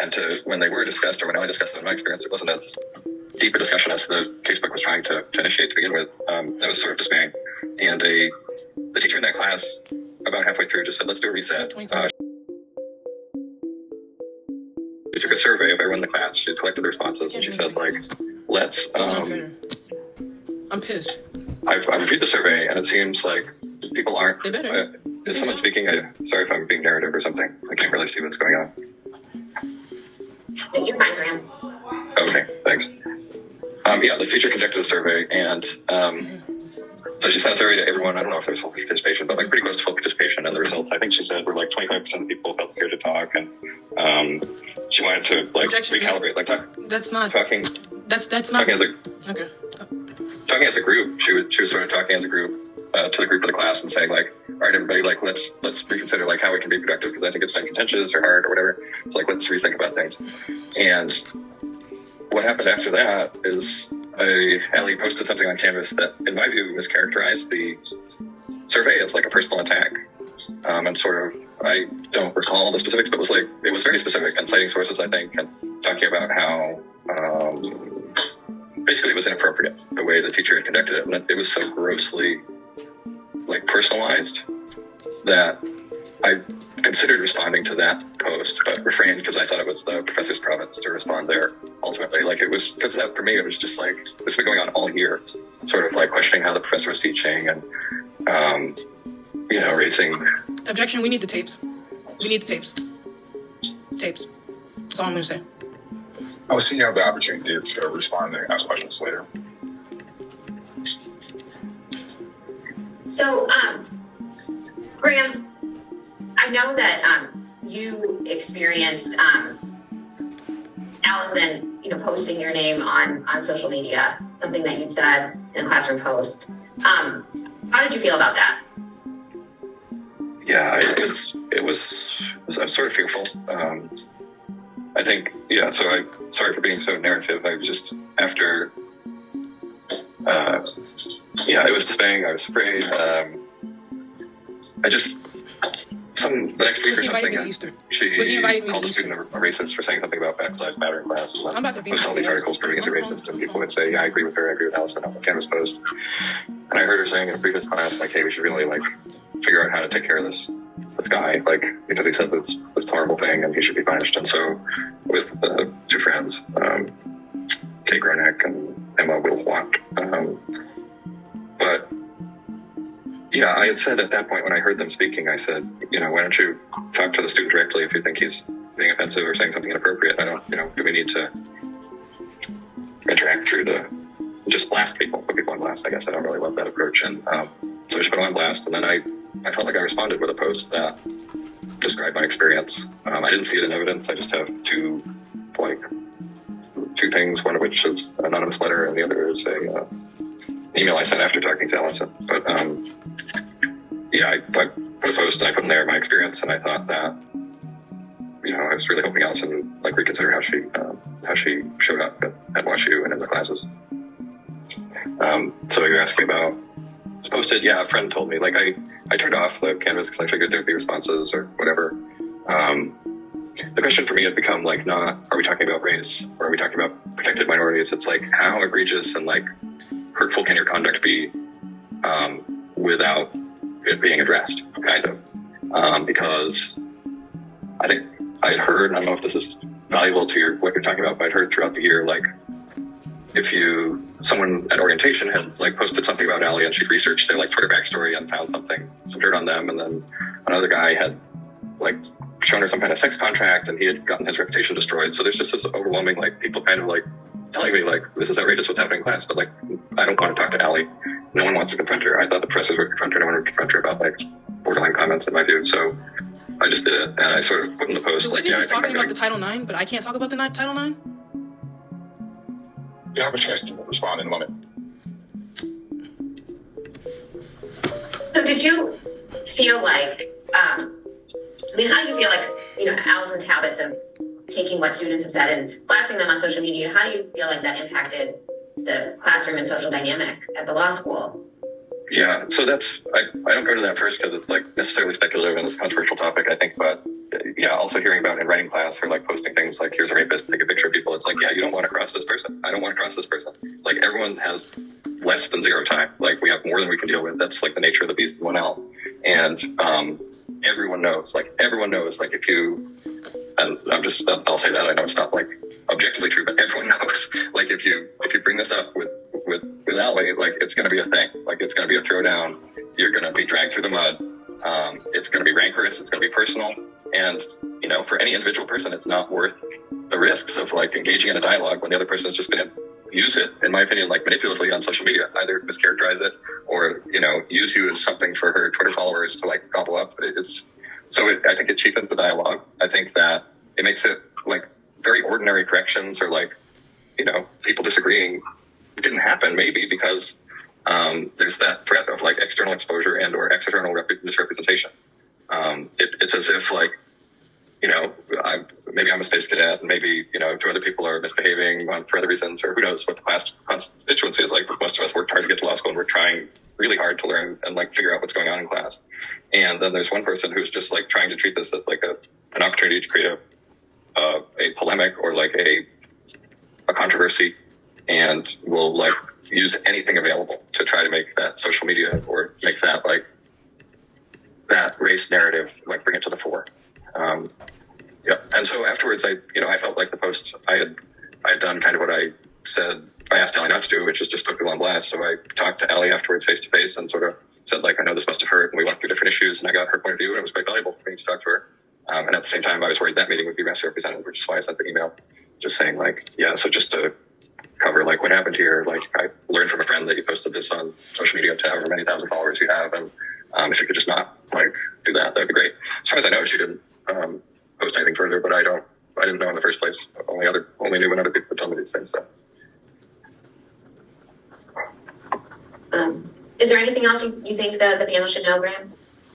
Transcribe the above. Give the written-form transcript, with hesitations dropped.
And when they were discussed, or when I discussed them in my experience, it wasn't as deep a discussion as the casebook was trying to initiate to begin with. That was sort of dismaying. And the teacher in that class, about halfway through, just said, let's do a reset. She took a survey of everyone in the class. She collected the responses, and she said, like, let's... I'm pissed. I've reviewed the survey, and it seems like people aren't... They better. Is someone speaking? Sorry if I'm being narrative or something. I can't really see what's going on. You're fine, Graham. Okay, thanks. Yeah, the teacher conducted a survey, and so she sent a survey to everyone. I don't know if there was full participation, but like pretty close to full participation. And the results, I think she said, were like 25% of people felt scared to talk, and she wanted to like recalibrate. Like that's not talking. That's not talking as a okay. Talking as a group. She was sort of talking as a group to the group of the class and saying like, all right, everybody, like let's reconsider like how we can be productive, because I think it's been contentious or hard or whatever. So like let's rethink about things. And what happened after that is Allie posted something on Canvas that, in my view, mischaracterized the survey as like a personal attack. And sort of, I don't recall the specifics, but it was very specific and citing sources, I think, and talking about how basically it was inappropriate the way the teacher had conducted it. And it was so grossly like personalized that I considered responding to that post, but refrained because I thought it was the professor's province to respond there ultimately. Like it was, because that for me, it was just like, this has been going on all year, sort of like questioning how the professor was teaching and, raising. Objection, we need the tapes. We need the tapes. Tapes. That's all I'm going to say. I was seeing you have the opportunity to respond and ask questions later. So, Graham, I know that you experienced Allison, posting your name on social media, something that you've said in a classroom post. How did you feel about that? Yeah, I was sort of fearful. I think, so sorry for being so narrative. I was just, after, it was dismaying. I was afraid. The next week or something, she called a student a racist for saying something about Black Lives Matter in class. And posted all these articles proving he's a racist, and people would say, yeah, I agree with her, I agree with Allison on the Canvas post. And I heard her saying in a previous class, like, hey, we should really, like, figure out how to take care of this guy, like, because he said this horrible thing and he should be punished. And so with two friends, Kate Gronek and Emma Wilwatt, but yeah, I had said at that point when I heard them speaking, I said, why don't you talk to the student directly if you think he's being offensive or saying something inappropriate? I don't, do we need to interact through just blast people, put people on blast? I guess I don't really love that approach. And so I just put them on blast, and then I felt like I responded with a post that described my experience. I didn't see it in evidence. I just have two things, one of which is an anonymous letter and the other is a email I sent after talking to Allison. But I put a post and I put in there my experience, and I thought that I was really hoping Allison would like reconsider how she showed up at WashU and in the classes. So you're asking about was posted. Yeah, a friend told me. Like I turned off the Canvas because I figured there'd be responses or whatever. The question for me had become like, not are we talking about race or are we talking about protected minorities? It's like, how egregious and like hurtful can your conduct be without it being addressed, kind of. Because I think I'd heard, I don't know if this is valuable to what you're talking about, but I'd heard throughout the year, like, if someone at orientation had like posted something about Allie and she'd researched their like Twitter backstory and found some dirt on them, and then another guy had like shown her some kind of sex contract and he had gotten his reputation destroyed. So there's just this overwhelming like people kind of like telling me like, this is outrageous what's happening in class, but like I don't want to talk to Allie. No one wants to confront her. I thought the professors would confront her. No one would confront her about like borderline comments in my view. So I just did it, and I sort of put in the post. The witness is talking about the Title IX, but I can't talk about the Title IX? You have a chance to respond in a moment. So did you feel like, how do you feel like, Allison's habits of taking what students have said and blasting them on social media, how do you feel like that impacted the classroom and social dynamic at the law school? Yeah, so I don't go to that first because it's like necessarily speculative and it's a controversial topic, I think, but yeah, also hearing about in writing class or like posting things like, here's a rapist, take a picture of people. It's like, yeah, you don't want to cross this person. I don't want to cross this person. Like everyone has less than zero time. Like we have more than we can deal with. That's like the nature of the beast in 1L. And everyone knows, like if you, and I'll say that, I know it's not like objectively true, but everyone knows, like if you bring this up with Allie, like it's going to be a thing. Like it's going to be a throwdown. You're going to be dragged through the mud. It's going to be rancorous. It's going to be personal. And, you know, for any individual person, it's not worth the risks of like engaging in a dialogue when the other person is just going to use it, in my opinion, like manipulatively on social media, either mischaracterize it or, you know, use you as something for her Twitter followers to like gobble up. I think it cheapens the dialogue. I think that it makes it like very ordinary corrections or like, you know, people disagreeing didn't happen maybe because there's that threat of like external exposure and or external misrepresentation. It's as if like, you know, maybe I'm a space cadet and maybe, you know, two other people are misbehaving for other reasons, or who knows what the class constituency is like. Most of us worked hard to get to law school and we're trying really hard to learn and like figure out what's going on in class. And then there's one person who's just like trying to treat this as like an opportunity to create a polemic or like a controversy, and will like use anything available to try to make that social media or make that like that race narrative, like bring it to the fore. Yeah. And so afterwards, I felt like the post I had done kind of what I said, I asked Allie not to do, which is just put people on blast. So I talked to Allie afterwards face to face and sort of said like, I know this must have hurt, and we went through different issues, and I got her point of view, and it was quite valuable for me to talk to her. And at the same time, I was worried that meeting would be misrepresented, which is why I sent the email just saying like, yeah, so just to cover like what happened here, like I learned from a friend that you posted this on social media to however many thousand followers you have, and if you could just not like do that, that'd be great. As far as I know, she didn't post anything further, but I didn't know in the first place. Only knew when other people told me these things. So. Is there anything else you think the panel should know, Graham?